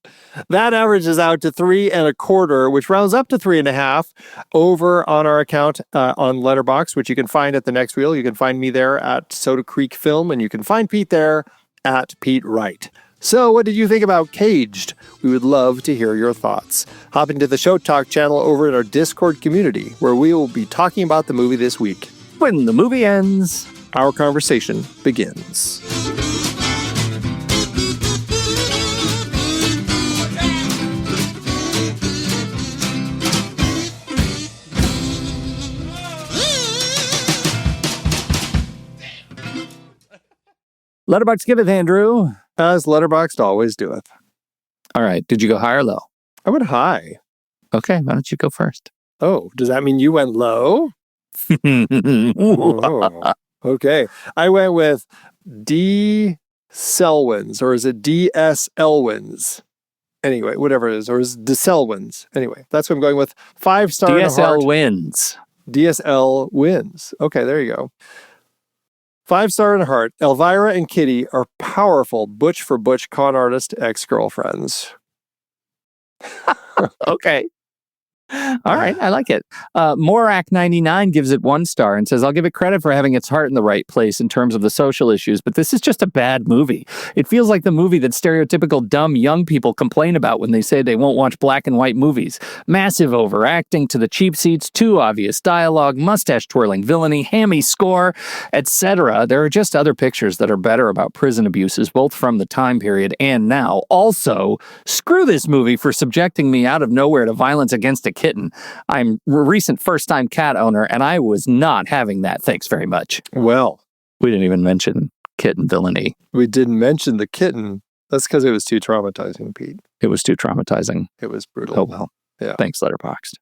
That averages out to 3.25, which rounds up to 3.5 over on our account on Letterboxd, which you can find at the next reel. You can find me there at Soda Creek Film, and you can find Pete there at Pete Wright. So what did you think about Caged? We would love to hear your thoughts. Hop into the Show Talk channel over in our Discord community, where we will be talking about the movie this week. When the movie ends, our conversation begins. Letterboxd giveth, Andrew. As Letterboxd always doeth. All right. Did you go high or low? I went high. Okay. Why don't you go first? Oh, does that mean you went low? Oh, okay. I went with D. Selwyn's, or is it D.S. Elwyn's? Anyway, whatever it is, or is it DeSelwyn's? Anyway, that's what I'm going with. 5-star DSL wins. DSL wins. Okay, there you go. 5-star and a heart. Elvira and Kitty are powerful butch for butch con artist ex-girlfriends. Okay. All right, I like it. Morak99 gives it 1 star and says, I'll give it credit for having its heart in the right place in terms of the social issues, but this is just a bad movie. It feels like the movie that stereotypical dumb young people complain about when they say they won't watch black and white movies. Massive overacting to the cheap seats, too obvious dialogue, mustache-twirling villainy, hammy score, etc. There are just other pictures that are better about prison abuses, both from the time period and now. Also, screw this movie for subjecting me out of nowhere to violence against a kitten. I'm a recent first-time cat owner, and I was not having that. Thanks very much. Well, we didn't even mention kitten villainy. We didn't mention the kitten. That's because it was too traumatizing, Pete. It was too traumatizing. It was brutal. Oh, well. Yeah. Thanks, Letterboxd.